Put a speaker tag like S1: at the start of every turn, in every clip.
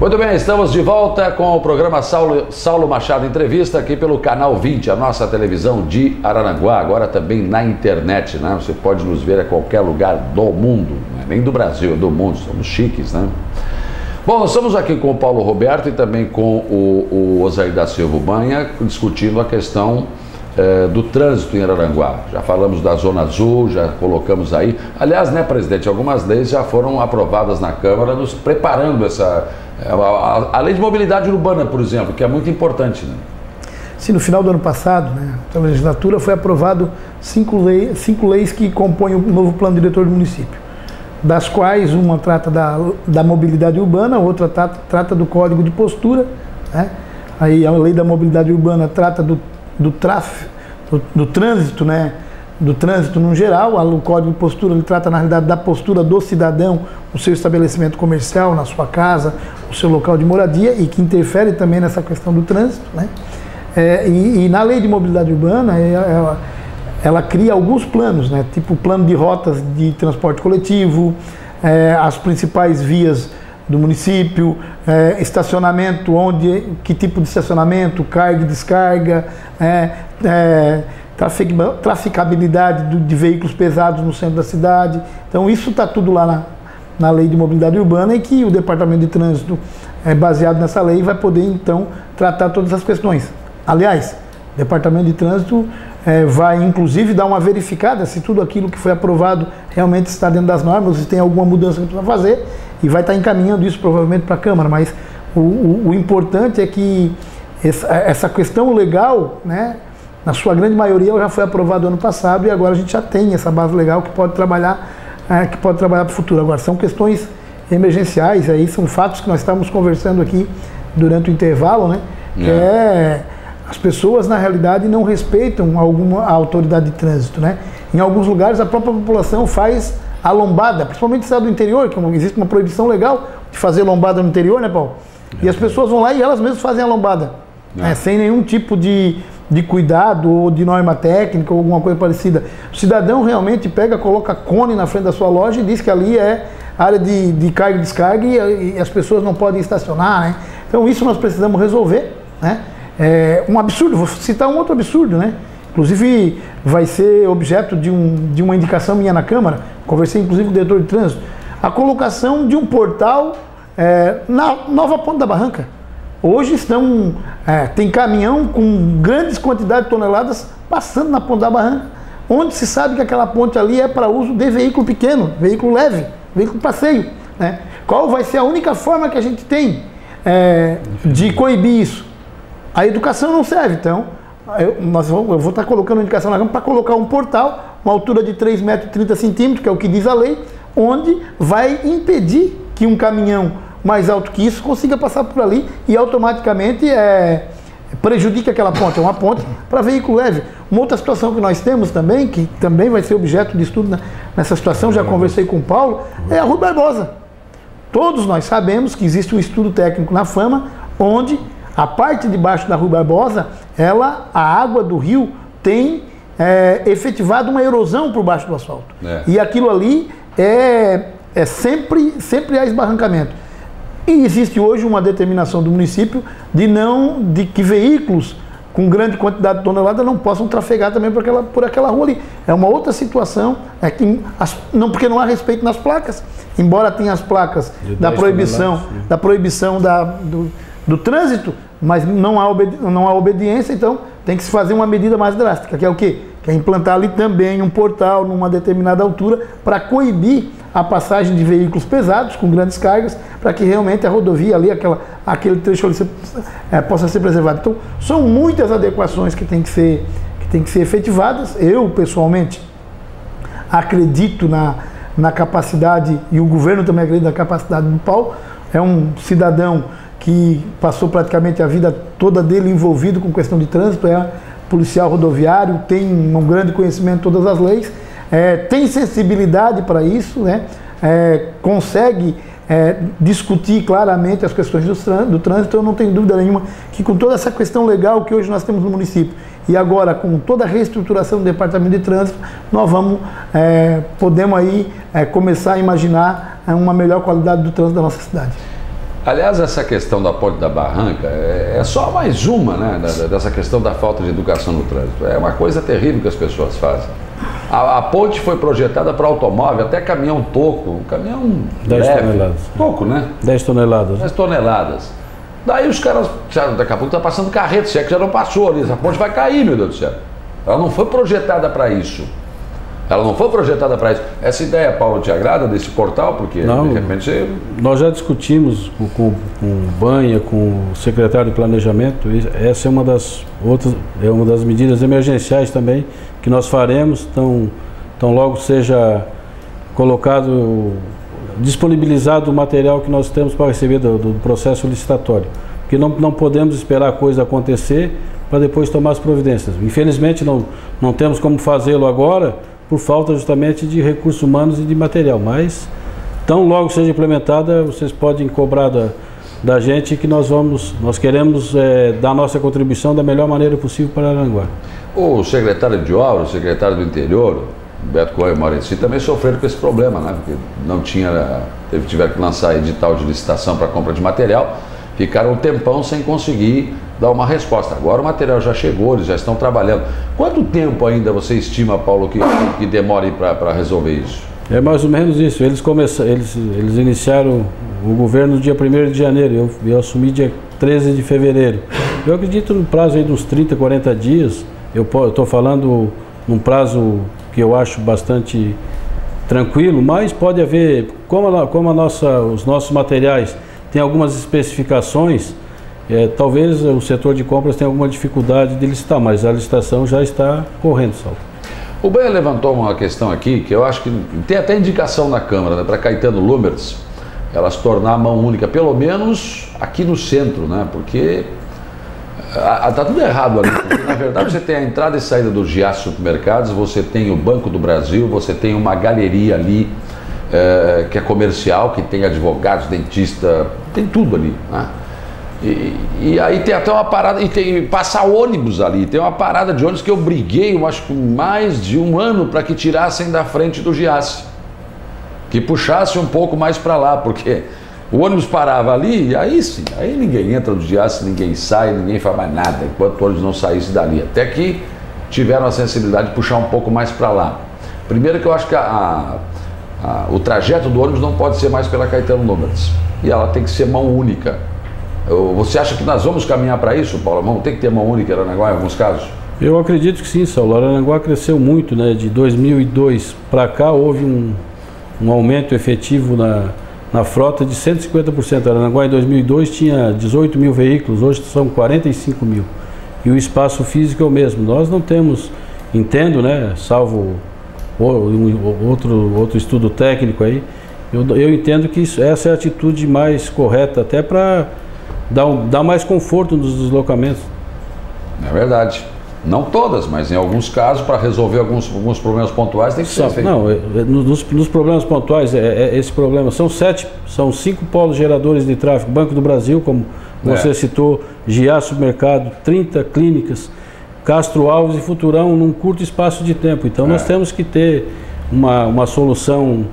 S1: Muito bem, estamos de volta com o programa Saulo Machado Entrevista aqui pelo Canal 20, a nossa televisão de Araranguá, agora também na internet, né? Você pode nos ver a qualquer lugar do mundo, não é nem do Brasil, é do mundo, somos chiques, né? Bom, nós estamos aqui com o Paulo Roberto e também com o Osair da Silva Banha, discutindo a questão do trânsito em Araranguá. Já falamos da Zona Azul, já colocamos aí. Aliás, né, presidente, algumas leis já foram aprovadas na Câmara, nos preparando a lei de mobilidade urbana, por exemplo, que é muito importante, né?
S2: Sim, no final do ano passado, né, na legislatura, foi aprovado cinco leis que compõem o novo plano diretor do município, das quais uma trata da mobilidade urbana, outra trata do código de postura, né? Aí a lei da mobilidade urbana trata do tráfego, do trânsito, né? Do trânsito no geral. O código de postura ele trata na realidade da postura do cidadão no seu estabelecimento comercial, na sua casa, no seu local de moradia, e que interfere também nessa questão do trânsito, né? E na lei de mobilidade urbana ela cria alguns planos, né? Tipo o plano de rotas de transporte coletivo, as principais vias do município, estacionamento, que tipo de estacionamento, carga e descarga, traficabilidade de veículos pesados no centro da cidade. Então isso está tudo lá na lei de mobilidade urbana, e que o Departamento de Trânsito, baseado nessa lei, vai poder então tratar todas as questões. Aliás, o Departamento de Trânsito vai inclusive dar uma verificada se tudo aquilo que foi aprovado realmente está dentro das normas, se tem alguma mudança que precisa fazer, e vai estar encaminhando isso provavelmente para a Câmara. Mas o importante é que essa questão legal, né, na sua grande maioria, ela já foi aprovada ano passado, e agora a gente já tem essa base legal que pode trabalhar para o futuro. Agora, são questões emergenciais, aí são fatos que nós estávamos conversando aqui durante o intervalo, né, as pessoas, na realidade, não respeitam a autoridade de trânsito, né? Em alguns lugares, a própria população faz a lombada, principalmente no estado do interior, que existe uma proibição legal de fazer lombada no interior, né, Paulo? E as pessoas vão lá e elas mesmas fazem a lombada, sem nenhum tipo de cuidado ou de norma técnica ou alguma coisa parecida. O cidadão realmente coloca cone na frente da sua loja e diz que ali é área de carga e descarga, e as pessoas não podem estacionar, né? Então isso nós precisamos resolver, né? Um absurdo, vou citar um outro absurdo, né? Inclusive vai ser objeto de uma indicação minha na Câmara, conversei inclusive com o diretor de trânsito, a colocação de um portal na Nova Ponte da Barranca. Hoje tem caminhão com grandes quantidades de toneladas passando na Ponte da Barranca, onde se sabe que aquela ponte ali é para uso de veículo pequeno, veículo leve, veículo passeio, né? Qual vai ser a única forma que a gente tem de coibir isso? A educação não serve, então eu vou estar colocando a indicação na Câmara para colocar um portal, uma altura de 3,30 m, que é o que diz a lei, onde vai impedir que um caminhão mais alto que isso consiga passar por ali e automaticamente prejudica aquela ponte. É uma ponte para veículo leve. Uma outra situação que nós temos também, que também vai ser objeto de estudo nessa situação, já conversei com o Paulo, é a Rua Barbosa. Todos nós sabemos que existe um estudo técnico na FAMA, onde a parte de baixo da Rua Barbosa, a água do rio tem efetivado uma erosão por baixo do asfalto. E aquilo ali sempre há esbarrancamento. E existe hoje uma determinação do município de que veículos com grande quantidade de tonelada não possam trafegar também por aquela rua ali. É uma outra situação, porque não há respeito nas placas, embora tenha as placas da proibição do trânsito, mas não há obediência. Então tem que se fazer uma medida mais drástica, que é o quê? Que é implantar ali também um portal numa determinada altura para coibir a passagem de veículos pesados com grandes cargas, para que realmente a rodovia ali, aquele trecho ali possa ser preservado. Então são muitas adequações que têm que ser efetivadas. Eu pessoalmente acredito na capacidade, e o governo também acredita na capacidade do Paulo. É um cidadão que passou praticamente a vida toda dele envolvido com questão de trânsito, policial rodoviário, tem um grande conhecimento de todas as leis, tem sensibilidade para isso, né? Consegue discutir claramente as questões do trânsito. Eu não tenho dúvida nenhuma que, com toda essa questão legal que hoje nós temos no município, e agora com toda a reestruturação do Departamento de Trânsito, nós podemos aí começar a imaginar uma melhor qualidade do trânsito da nossa cidade.
S1: Aliás, essa questão da Ponte da Barranca é só mais uma, né, dessa questão da falta de educação no trânsito. É uma coisa terrível que as pessoas fazem. A ponte foi projetada para automóvel, até caminhão toco, um caminhão
S3: 10
S1: leve,
S3: toneladas.
S1: pouco, né?
S3: 10 toneladas.
S1: 10 toneladas. Daí os caras, daqui a pouco está passando carreta, se é que já não passou ali, essa ponte vai cair, meu Deus do céu. Ela não foi projetada para isso. Ela não foi projetada para isso. Essa ideia, Paulo, te agrada desse portal? Porque
S3: não,
S1: de repente você...
S3: Nós já discutimos com o Banha, com o secretário de Planejamento. Essa é uma das medidas emergenciais também que nós faremos. Então logo seja colocado, disponibilizado o material que nós temos para receber do processo licitatório. Porque não podemos esperar a coisa acontecer para depois tomar as providências. Infelizmente não temos como fazê-lo agora, por falta justamente de recursos humanos e de material, mas tão logo seja implementada, vocês podem cobrar da gente que nós queremos dar nossa contribuição da melhor maneira possível para Araranguá.
S1: O secretário de Obras, o secretário do Interior, Beto Coelho e Maurício, também sofreram com esse problema, né? Porque tiveram que lançar edital de licitação para compra de material, ficaram um tempão sem conseguir dar uma resposta. Agora o material já chegou, eles já estão trabalhando. Quanto tempo ainda você estima, Paulo, que demore para resolver isso?
S3: É mais ou menos isso. Eles iniciaram o governo no dia 1º de janeiro, eu assumi dia 13 de fevereiro. Eu acredito no prazo aí dos 30, 40 dias, eu estou falando num prazo que eu acho bastante tranquilo, mas pode haver, como os nossos materiais têm algumas especificações, talvez o setor de compras tenha alguma dificuldade de licitar, mas a licitação já está correndo, Saulo.
S1: O Banha levantou uma questão aqui, que eu acho que tem até indicação na Câmara, né, para Caetano Lumertz, ela se tornar a mão única, pelo menos aqui no centro, né, porque está tudo errado ali, porque na verdade você tem a entrada e saída dos Giasse Supermercados, você tem o Banco do Brasil, você tem uma galeria ali, que é comercial, que tem advogados, dentista, tem tudo ali, né? E aí tem até uma parada, e tem passar ônibus ali, tem uma parada de ônibus que eu briguei, eu acho que mais de um ano para que tirassem da frente do Giasse, que puxasse um pouco mais para lá, porque o ônibus parava ali, e aí sim, aí ninguém entra no Giasse, ninguém sai, ninguém faz mais nada, enquanto o ônibus não saísse dali, até que tiveram a sensibilidade de puxar um pouco mais para lá. Primeiro que eu acho que o trajeto do ônibus não pode ser mais pela Caetano Lumertz, e ela tem que ser mão única. Você acha que nós vamos caminhar para isso, Paulo? Vamos ter que ter mão única em Araranguá em alguns casos?
S3: Eu acredito que sim, Saulo. Araranguá cresceu muito, né? De 2002 para cá houve um aumento efetivo na frota de 150%. Araranguá em 2002 tinha 18 mil veículos, hoje são 45 mil. E o espaço físico é o mesmo. Nós não temos, entendo, né? Salvo outro estudo técnico aí, eu entendo que essa é a atitude mais correta, até para dar mais conforto nos deslocamentos.
S1: É verdade. Não todas, mas em alguns casos, para resolver alguns problemas pontuais, tem que ser feito.
S3: Não, nos problemas pontuais, esse problema, são 5 polos geradores de tráfego, Banco do Brasil, como você citou, Giasse Supermercado, 30 clínicas, Castro Alves e Futurão, num curto espaço de tempo. Então nós temos que ter uma solução.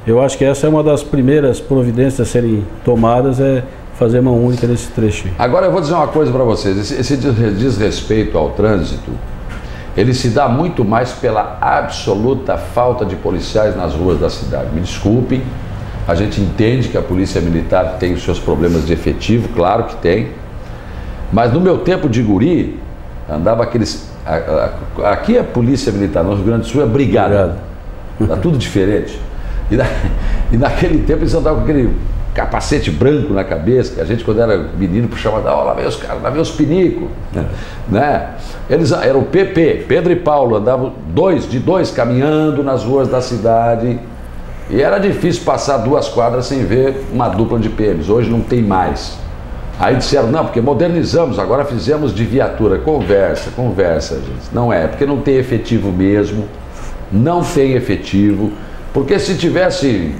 S3: Eu acho que essa é uma das primeiras providências a serem tomadas, fazer mão única nesse trecho.
S1: Agora eu vou dizer uma coisa para vocês, esse desrespeito ao trânsito, ele se dá muito mais pela absoluta falta de policiais nas ruas da cidade. Me desculpem, a gente entende que a polícia militar tem os seus problemas de efetivo, claro que tem, mas no meu tempo de guri, andava aqueles... Aqui a polícia militar no Rio Grande do Sul é brigada, tá tudo diferente. E naquele tempo eles andavam com aquele capacete branco na cabeça, que a gente, quando era menino, puxava, lá vem os caras, lá vem os pinicos, né? Eles eram o PP, Pedro e Paulo, andavam de dois caminhando nas ruas da cidade, e era difícil passar 2 quadras sem ver uma dupla de PMs. Hoje não tem mais. Aí disseram, não, porque modernizamos, agora fizemos de viatura. Conversa, gente. Não é, porque não tem efetivo mesmo, não tem efetivo, porque se tivesse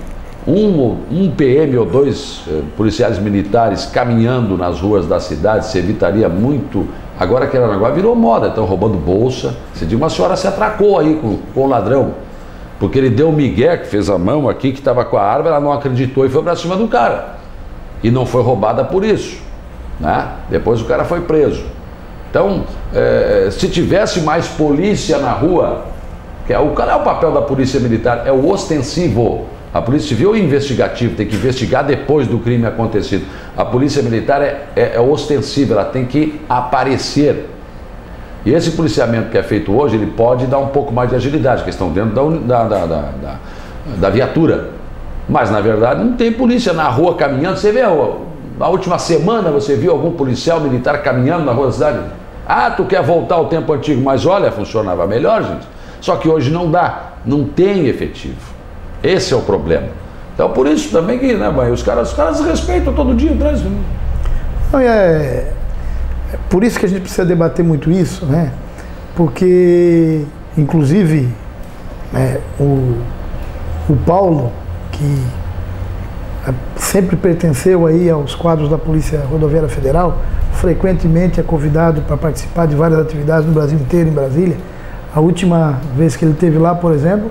S1: um PM ou 2 policiais militares caminhando nas ruas da cidade, se evitaria muito. Agora que Araranguá virou moda, estão roubando bolsa. Você diz, uma senhora se atracou aí com o ladrão, porque ele deu o migué, que fez a mão aqui, que estava com a arma, ela não acreditou e foi para cima do cara. e não foi roubada por isso, né? Depois o cara foi preso. Então, se tivesse mais polícia na rua, qual é o papel da polícia militar? É o ostensivo. A polícia civil é investigativo, tem que investigar depois do crime acontecido. A polícia militar é ostensiva, ela tem que aparecer. E esse policiamento que é feito hoje, ele pode dar um pouco mais de agilidade, que estão dentro da viatura. Mas, na verdade, não tem polícia na rua caminhando. Você vê, na última semana, você viu algum policial militar caminhando na rua da cidade? Ah, tu quer voltar ao tempo antigo, mas olha, funcionava melhor, gente. Só que hoje não dá, não tem efetivo. Esse é o problema. Então, por isso também que, né, mãe, os caras respeitam todo dia o trânsito.
S2: Por isso que a gente precisa debater muito isso, né? Porque, inclusive, o Paulo, que sempre pertenceu aí aos quadros da Polícia Rodoviária Federal, frequentemente é convidado para participar de várias atividades no Brasil inteiro, em Brasília. A última vez que ele esteve lá, por exemplo,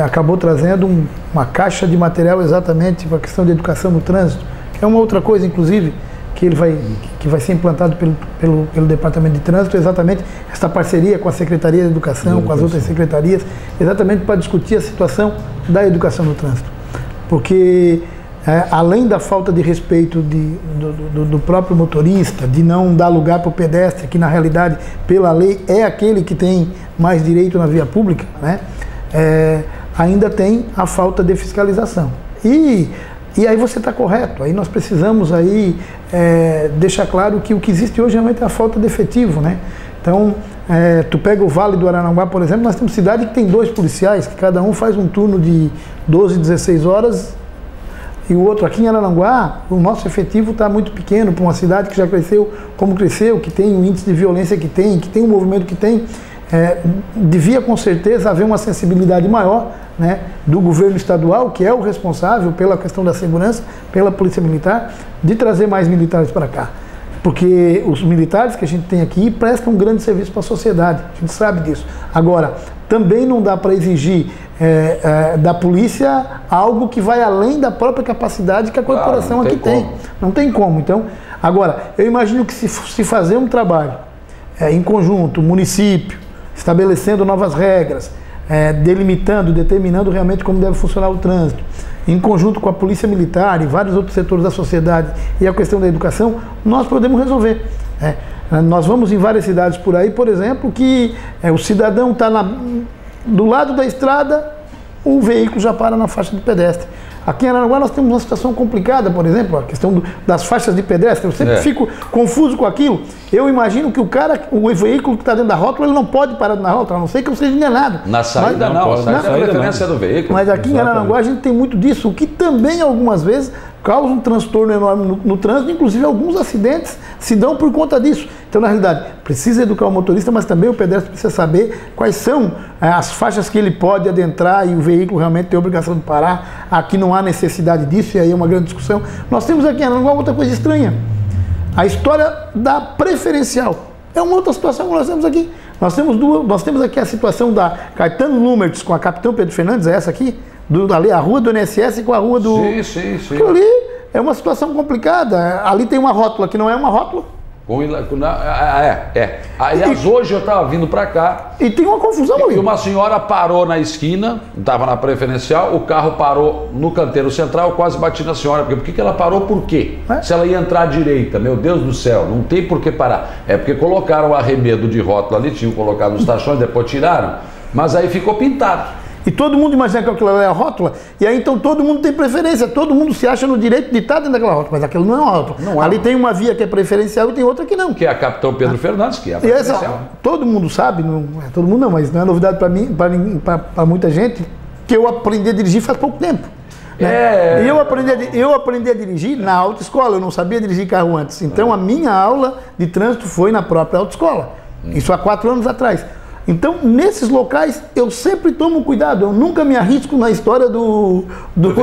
S2: acabou trazendo uma caixa de material exatamente para a questão de educação no trânsito, que é uma outra coisa, inclusive, que vai ser implantado pelo Departamento de Trânsito, exatamente essa parceria com a Secretaria de Educação, com as outras secretarias, exatamente para discutir a situação da educação no trânsito. Porque, além da falta de respeito do próprio motorista, de não dar lugar para o pedestre, que na realidade, pela lei, é aquele que tem mais direito na via pública, né? Ainda tem a falta de fiscalização. E aí você está correto, aí nós precisamos aí deixar claro que o que existe hoje realmente é a falta de efetivo, né? Então, tu pega o Vale do Araranguá, por exemplo, nós temos cidade que tem 2 policiais, que cada um faz um turno de 12, 16 horas, e o outro aqui em Araranguá, o nosso efetivo está muito pequeno para uma cidade que já cresceu como cresceu, que tem o índice de violência que tem o movimento que tem. Devia com certeza haver uma sensibilidade maior, né, do governo estadual, que é o responsável pela questão da segurança, pela Polícia Militar, de trazer mais militares para cá. Porque os militares que a gente tem aqui prestam um grande serviço para a sociedade, a gente sabe disso. Agora, também não dá para exigir da polícia algo que vai além da própria capacidade que a corporação aqui tem. Não tem como. Então, agora, eu imagino que se fazer um trabalho em conjunto, município, estabelecendo novas regras, delimitando, determinando realmente como deve funcionar o trânsito, em conjunto com a Polícia Militar e vários outros setores da sociedade e a questão da educação, nós podemos resolver. Nós vamos em várias cidades por aí, por exemplo, que o cidadão está do lado da estrada, o veículo já para na faixa de pedestre. Aqui em Araranguá nós temos uma situação complicada, por exemplo, a questão das faixas de pedestre. Eu sempre fico confuso com aquilo. Eu imagino que o veículo que está dentro da rótula, ele não pode parar na rótula, a não ser que eu seja enganado.
S1: Na saída não, a preferência do veículo.
S2: Mas aqui em Araranguá a gente tem muito disso, o que também algumas vezes causa um transtorno enorme no trânsito, inclusive alguns acidentes se dão por conta disso. Então, na realidade, precisa educar o motorista, mas também o pedestre precisa saber quais são as faixas que ele pode adentrar e o veículo realmente tem a obrigação de parar. Aqui não há necessidade disso, e aí é uma grande discussão. Nós temos aqui em Araranguá outra coisa estranha. A história da preferencial. É uma outra situação que nós temos aqui. Nós temos aqui a situação da Caetano Lumertz com a Capitão Pedro Fernandes, é essa aqui? Ali, a rua do INSS com a rua do...
S1: Sim.
S2: Aquilo ali é uma situação complicada. Ali tem uma rótula que não é uma rótula. Aliás, hoje eu estava vindo para cá. E tem uma confusão ali.
S1: E uma senhora parou na esquina, estava na preferencial, o carro parou no canteiro central, eu quase bati na senhora. Por que ela parou? Por quê? Se ela ia entrar à direita, meu Deus do céu, não tem por que parar. É porque colocaram o arremedo de rótula ali, tinham colocado nos tachões, depois tiraram, mas aí ficou pintado.
S2: E todo mundo imagina que aquilo é a rótula, e aí então todo mundo tem preferência, todo mundo se acha no direito de estar dentro daquela rótula, mas aquilo não é uma rótula. Ali tem uma via que é preferencial e tem outra que não.
S1: Que é a Capitão Pedro Fernandes, que é a preferencial.
S2: Todo mundo sabe, todo mundo não, mas não é novidade para mim, para muita gente, que eu aprendi a dirigir faz pouco tempo. Né? Eu aprendi a dirigir na autoescola, eu não sabia dirigir carro antes. Então a minha aula de trânsito foi na própria autoescola. Isso há 4 anos atrás. Então, nesses locais, eu sempre tomo cuidado, eu nunca me arrisco na história do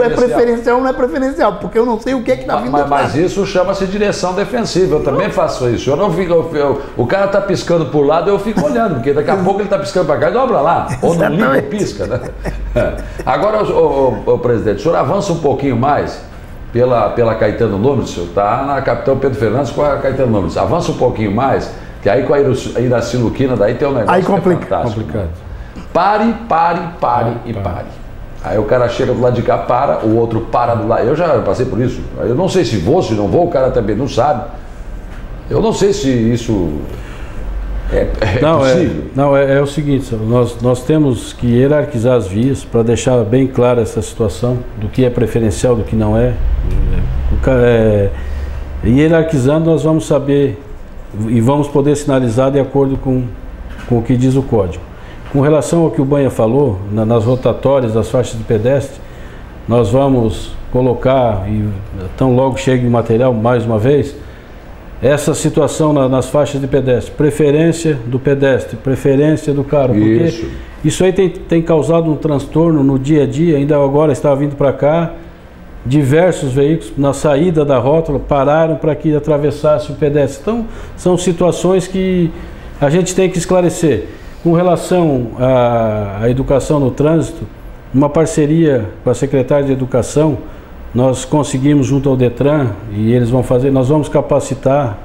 S2: é preferencial ou não é preferencial, porque eu não sei o que é que está vindo atrás.
S1: Mas isso chama-se direção defensiva, eu também faço isso. Eu não fico, o cara está piscando por lado, eu fico olhando, porque daqui a pouco ele está piscando para cá e dobra lá, ou não liga, pisca, né? Agora, o presidente, o senhor avança um pouquinho mais, pela Caetano Nunes, está na Capitão Pedro Fernandes com a Caetano Nunes. Avança um pouquinho mais, que aí com a Iraci Luquina, daí tem um negócio
S2: aí complica.
S1: Que é fantástico.
S3: Complicado.
S1: Pare. Aí o cara chega do lado de cá, para, o outro para do lado. Eu já passei por isso. Eu não sei se vou, se não vou, o cara também não sabe. Eu não sei se isso é possível.
S3: É o seguinte, nós temos que hierarquizar as vias para deixar bem clara essa situação do que é preferencial, do que não é. Hierarquizando, nós vamos saber e vamos poder sinalizar de acordo com o que diz o código. Com relação ao que o Banha falou, nas rotatórias das faixas de pedestre, nós vamos colocar, e tão logo chegue o material mais uma vez, essa situação nas faixas de pedestre, preferência do pedestre, preferência do carro, porque isso aí tem causado um transtorno no dia a dia. Ainda agora estava vindo para cá, diversos veículos na saída da rótula pararam para que atravessasse o pedestre. Então são situações que a gente tem que esclarecer. Com relação à educação no trânsito, uma parceria com a Secretaria de Educação, nós conseguimos junto ao Detran, e eles vão fazer, nós vamos capacitar,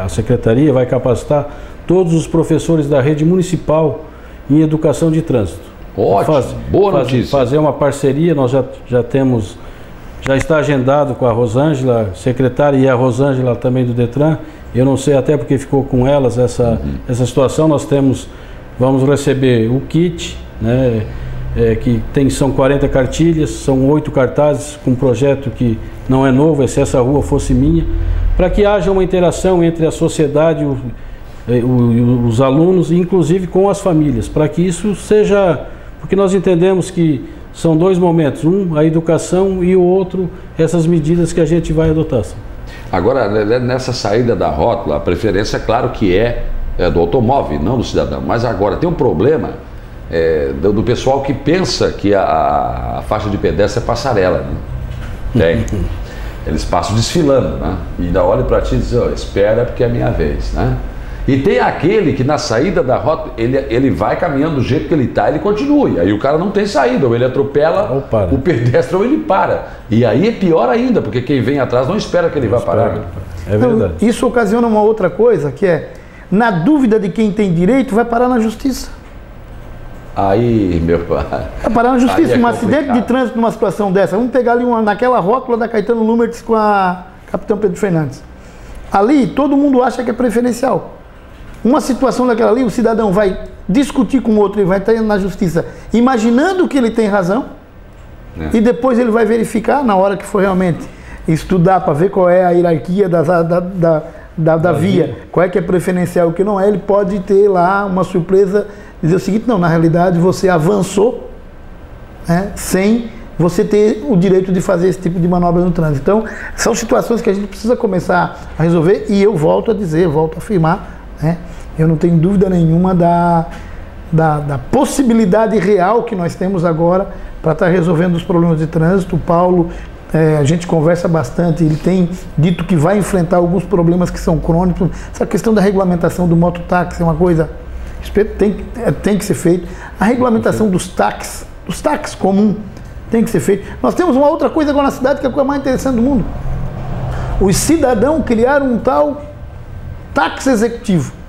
S3: a Secretaria vai capacitar todos os professores da rede municipal em educação de trânsito.
S1: Ótimo, boa notícia.
S3: Fazer uma parceria, nós já está agendado com a Rosângela, secretária, e a Rosângela também do Detran. Eu não sei até porque ficou com elas essa situação. Vamos receber o kit, né, são 40 cartilhas, são 8 cartazes com um projeto que não é novo, é Se Essa Rua Fosse Minha, para que haja uma interação entre a sociedade, os alunos, e inclusive com as famílias, para que isso seja, porque nós entendemos que são dois momentos, um a educação e o outro essas medidas que a gente vai adotar.
S1: Agora, nessa saída da rótula, a preferência, claro que é do automóvel, não do cidadão, mas agora tem um problema do pessoal que pensa que a faixa de pedestre é passarela, né? Tem. Eles passam desfilando, né? E ainda olha para ti e diz, espera porque é a minha vez, né? E tem aquele que na saída da rota, ele vai caminhando do jeito que ele está, ele continua. E aí o cara não tem saída, ou ele atropela o pedestre ou ele para. E aí é pior ainda, porque quem vem atrás não espera que ele vá parar.
S3: É verdade.
S2: Então, isso ocasiona uma outra coisa, que é, na dúvida de quem tem direito, vai parar na justiça.
S1: Aí, meu pai...
S2: Vai parar na justiça. Um acidente de trânsito numa situação dessa. Vamos pegar ali naquela rótula da Caetano Nunes com a Capitão Pedro Fernandes. Ali, todo mundo acha que é preferencial. Uma situação daquela ali, o cidadão vai discutir com o outro e vai estar na justiça imaginando que ele tem razão, e depois ele vai verificar, na hora que for realmente estudar para ver qual é a hierarquia da via, qual é que é preferencial e o que não é, ele pode ter lá uma surpresa, dizer o seguinte, não, na realidade você avançou, né, sem você ter o direito de fazer esse tipo de manobra no trânsito. Então, são situações que a gente precisa começar a resolver, e eu volto a dizer, volto a afirmar, né, eu não tenho dúvida nenhuma da possibilidade real que nós temos agora para estar resolvendo os problemas de trânsito. O Paulo, a gente conversa bastante, ele tem dito que vai enfrentar alguns problemas que são crônicos. Essa questão da regulamentação do mototáxi é uma coisa que tem que ser feita. A regulamentação dos táxis comum tem que ser feita. Nós temos uma outra coisa agora na cidade que é a coisa mais interessante do mundo. Os cidadãos criaram um tal táxi executivo.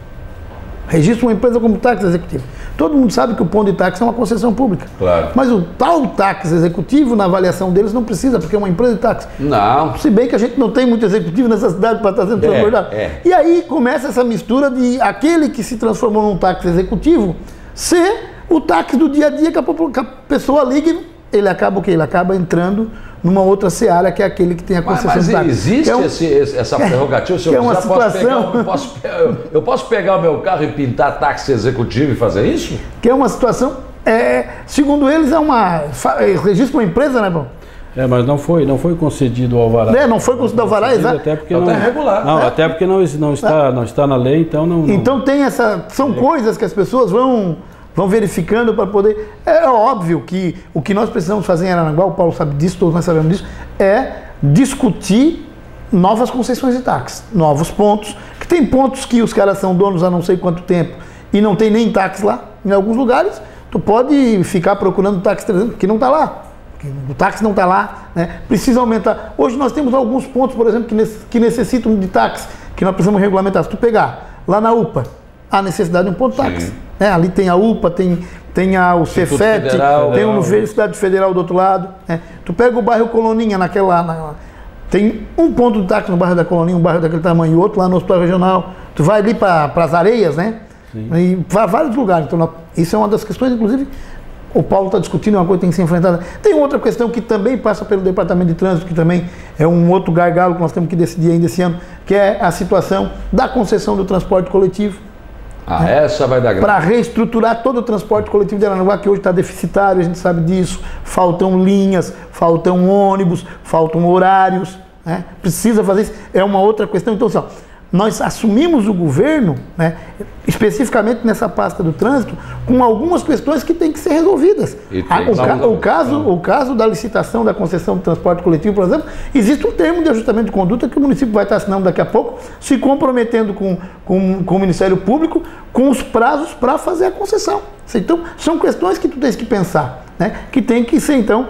S2: Registra uma empresa como táxi executivo. Todo mundo sabe que o ponto de táxi é uma concessão pública. Claro. Mas o tal táxi executivo, na avaliação deles, não precisa, porque é uma empresa de táxi. Não. Se bem que a gente não tem muito executivo nessa cidade para estar sendo transbordado. E aí começa essa mistura de aquele que se transformou num táxi executivo ser o táxi do dia a dia que a pessoa liga, ele acaba o quê? Ele acaba entrando numa outra seara, que é aquele que tem a concessão de táxi.
S1: Mas existe essa prerrogativa? Se eu
S2: uma situação...
S1: eu posso pegar o meu carro e pintar táxi executivo e fazer isso?
S2: Que é uma situação, segundo eles, registra uma empresa, né, bom?
S3: Mas não foi concedido o alvará.
S2: Não foi concedido o alvará, exato.
S3: Até porque não é regular. Não, até porque não está na lei, então não...
S2: Então tem são coisas que as pessoas vão verificando para poder... É óbvio que o que nós precisamos fazer em Araranguá, o Paulo sabe disso, todos nós sabemos disso, é discutir novas concessões de táxi, novos pontos, que tem pontos que os caras são donos há não sei quanto tempo e não tem nem táxi lá. Em alguns lugares, tu pode ficar procurando táxi que não está lá. O táxi não está lá, né? Precisa aumentar. Hoje nós temos alguns pontos, por exemplo, que necessitam de táxi, que nós precisamos regulamentar. Se tu pegar lá na UPA, há necessidade de um ponto de táxi. Né? Ali tem a UPA, tem o Cefet, tem a Universidade Federal do outro lado. Né? Tu pega o bairro Coloninha, tem um ponto de táxi no bairro da Coloninha, um bairro daquele tamanho, e outro lá no Hospital Regional. Tu vai ali para as Areias, né? Sim. E para vários lugares. Então, isso é uma das questões, inclusive, o Paulo está discutindo, é uma coisa que tem que ser enfrentada. Tem outra questão que também passa pelo Departamento de Trânsito, que também é um outro gargalo que nós temos que decidir ainda esse ano, que é a situação da concessão do transporte coletivo.
S1: Essa vai dar graça.
S2: Para reestruturar todo o transporte coletivo de Aranaguá, que hoje está deficitário, a gente sabe disso. Faltam linhas, faltam ônibus, faltam horários. Né? Precisa fazer isso. É uma outra questão. Então, assim, nós assumimos o governo, né, especificamente nessa pasta do trânsito, com algumas questões que têm que ser resolvidas. O caso da licitação da concessão do transporte coletivo, por exemplo, existe um termo de ajustamento de conduta que o município vai estar assinando daqui a pouco, se comprometendo com o Ministério Público, com os prazos para fazer a concessão. Então, são questões que tu tens que pensar, né, que tem que ser, então,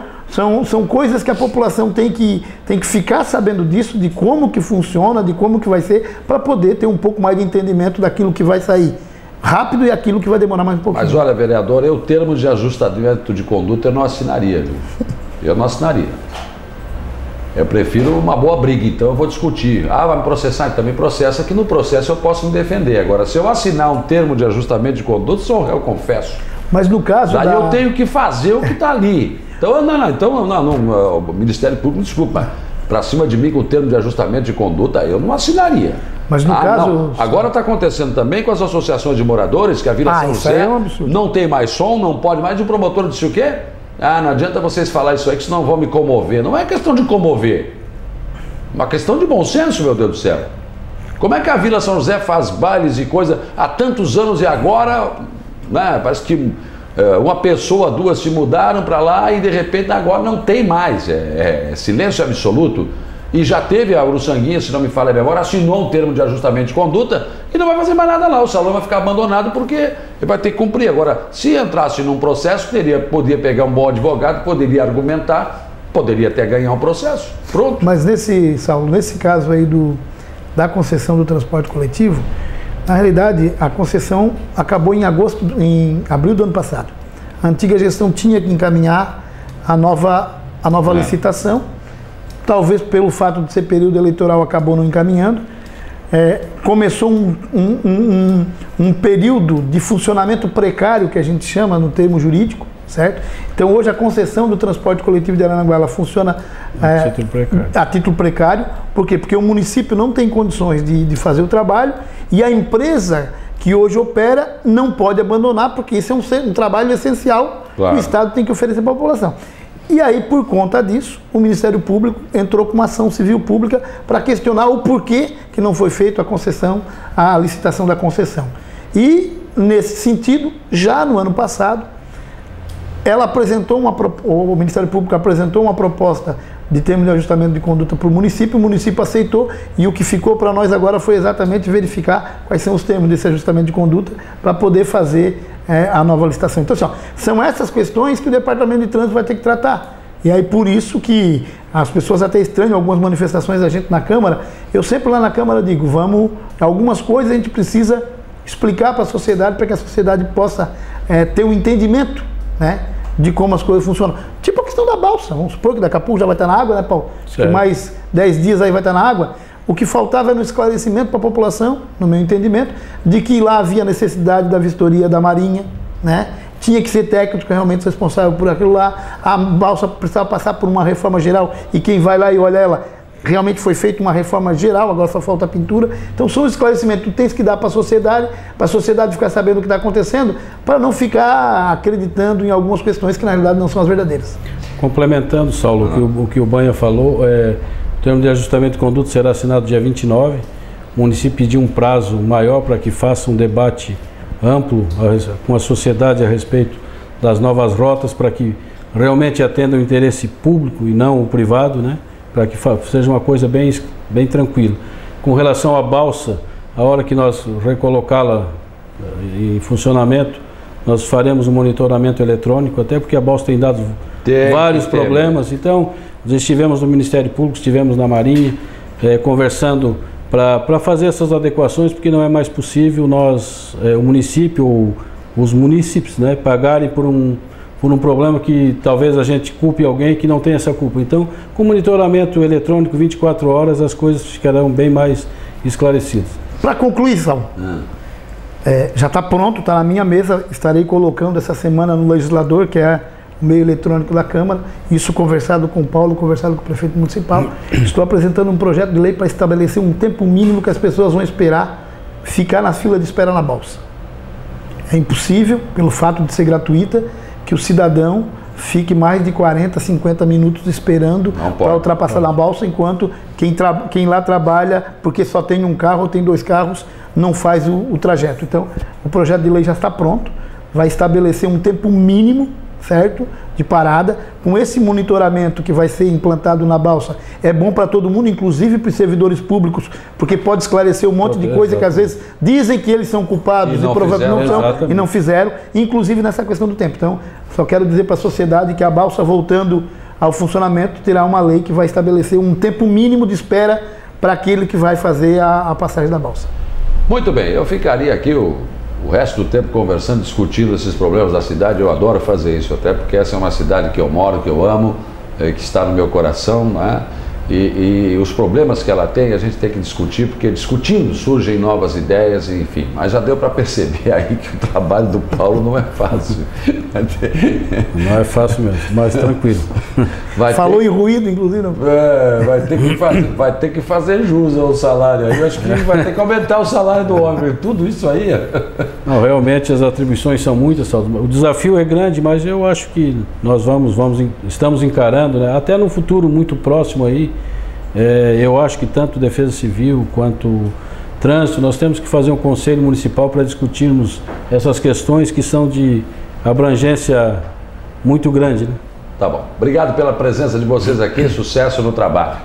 S2: são coisas que a população tem que ficar sabendo disso, de como que funciona, de como que vai ser, para poder ter um pouco mais de entendimento daquilo que vai sair rápido e aquilo que vai demorar mais um pouquinho.
S1: Mas olha, vereador, eu termos de ajustamento de conduta eu não assinaria, viu? Eu não assinaria. Eu prefiro uma boa briga, então eu vou discutir. Vai me processar? Então me processa, que no processo eu posso me defender. Agora, se eu assinar um termo de ajustamento de conduta, sou réu, confesso.
S2: Mas no caso
S1: daí eu tenho que fazer o que está ali. Então, o Ministério Público, desculpa, para cima de mim com o termo de ajustamento de conduta, eu não assinaria.
S2: Mas no caso...
S1: Não. Agora está acontecendo também com as associações de moradores, que a Vila São José não tem mais som, não pode mais, e o promotor disse o quê? Não adianta vocês falar isso aí, que senão vão me comover. Não é questão de comover, é uma questão de bom senso, meu Deus do céu. Como é que a Vila São José faz bailes e coisa há tantos anos e agora, né, parece que uma pessoa, duas se mudaram para lá e de repente agora não tem mais, é silêncio absoluto. E já teve a Uruçanguinha, se não me falha a memória, assinou um termo de ajustamento de conduta e não vai fazer mais nada lá, o salão vai ficar abandonado porque ele vai ter que cumprir. Agora, se entrasse num processo, poderia pegar um bom advogado, poderia argumentar, poderia até ganhar um processo, pronto.
S2: Mas Saulo, nesse caso aí da concessão do transporte coletivo, na realidade, a concessão acabou em abril do ano passado. A antiga gestão tinha que encaminhar a nova licitação. Talvez pelo fato de ser período eleitoral acabou não encaminhando. Começou um período de funcionamento precário, que a gente chama no termo jurídico, certo? Então hoje a concessão do transporte coletivo de Aranaguá ela funciona a título precário. Por quê? Porque o município não tem condições de fazer o trabalho e a empresa que hoje opera não pode abandonar, porque isso é um trabalho essencial que o Estado tem que oferecer para a população. E aí, por conta disso, o Ministério Público entrou com uma ação civil pública para questionar o porquê que não foi feita a licitação da concessão. E, nesse sentido, já no ano passado, o Ministério Público apresentou uma proposta de termo de ajustamento de conduta para o município aceitou, e o que ficou para nós agora foi exatamente verificar quais são os termos desse ajustamento de conduta para poder fazer a nova licitação. Então, assim, são essas questões que o Departamento de Trânsito vai ter que tratar. E aí, por isso que as pessoas até estranham algumas manifestações da gente na Câmara. Eu sempre lá na Câmara digo, algumas coisas a gente precisa explicar para a sociedade, para que a sociedade possa ter um entendimento, né, de como as coisas funcionam. Tipo a questão da balsa. Vamos supor que daqui a pouco já vai estar na água, né, Paulo? Que mais 10 dias aí vai estar na água. O que faltava era um esclarecimento para a população, no meu entendimento, de que lá havia necessidade da vistoria da Marinha, né? Tinha que ser técnico realmente responsável por aquilo lá. A balsa precisava passar por uma reforma geral e quem vai lá e olha ela, realmente foi feita uma reforma geral, agora só falta a pintura. Então são esclarecimentos que tu tens que dar para a sociedade ficar sabendo o que está acontecendo, para não ficar acreditando em algumas questões que na realidade não são as verdadeiras.
S3: Complementando, Saulo, o que o Banha falou, o termo de ajustamento de conduta será assinado dia 29. O município pediu um prazo maior para que faça um debate amplo com a sociedade a respeito das novas rotas, para que realmente atenda o interesse público e não o privado, né? Para que seja uma coisa bem tranquila. Com relação à balsa, a hora que nós recolocá-la em funcionamento, nós faremos um monitoramento eletrônico, até porque a balsa tem dado vários problemas. Então, nós estivemos no Ministério Público, estivemos na Marinha, conversando para fazer essas adequações, porque não é mais possível nós, o município ou os munícipes, né, pagarem por um problema que talvez a gente culpe alguém que não tem essa culpa. Então, com monitoramento eletrônico 24 horas, as coisas ficarão bem mais esclarecidas.
S2: Para concluir, Sal, já está pronto, está na minha mesa, estarei colocando essa semana no legislador, que é o meio eletrônico da Câmara, isso conversado com o Paulo, conversado com o prefeito municipal. Estou apresentando um projeto de lei para estabelecer um tempo mínimo que as pessoas vão esperar, ficar na fila de espera na balsa. É impossível, pelo fato de ser gratuita, que o cidadão fique mais de 40, 50 minutos esperando para ultrapassar na balsa, enquanto quem lá trabalha, porque só tem um carro ou tem 2 carros, não faz o trajeto. Então, o projeto de lei já está pronto, vai estabelecer um tempo mínimo, certo, de parada, com esse monitoramento que vai ser implantado na balsa. É bom para todo mundo, inclusive para os servidores públicos, porque pode esclarecer um monte de coisa que às vezes dizem que eles são culpados e provavelmente não são, e não fizeram, inclusive nessa questão do tempo. Então, só quero dizer para a sociedade que a balsa, voltando ao funcionamento, terá uma lei que vai estabelecer um tempo mínimo de espera para aquele que vai fazer a passagem da balsa. Muito bem, eu ficaria aqui o resto do tempo conversando, discutindo esses problemas da cidade. Eu adoro fazer isso, até porque essa é uma cidade que eu moro, que eu amo, que está no meu coração, né? E os problemas que ela tem, a gente tem que discutir, porque discutindo surgem novas ideias, enfim. Mas já deu para perceber aí que o trabalho do Paulo não é fácil.
S3: Não é fácil mesmo, mas tranquilo.
S2: Falou em ruído, inclusive. Não.
S3: Vai ter que fazer jus ao salário aí. Eu acho que vai ter que aumentar o salário do homem. Tudo isso aí. Não, realmente as atribuições são muitas. O desafio é grande, mas eu acho que nós estamos encarando, né? Até no futuro muito próximo aí. Eu acho que tanto Defesa Civil quanto Trânsito, nós temos que fazer um conselho municipal para discutirmos essas questões que são de abrangência muito grande, né? Tá bom. Obrigado pela presença de vocês aqui, sucesso no trabalho.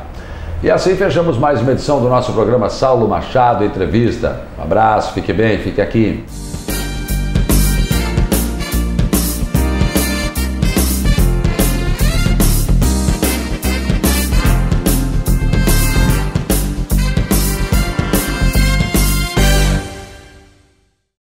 S3: E assim fechamos mais uma edição do nosso programa Saulo Machado Entrevista. Um abraço, fique bem, fique aqui.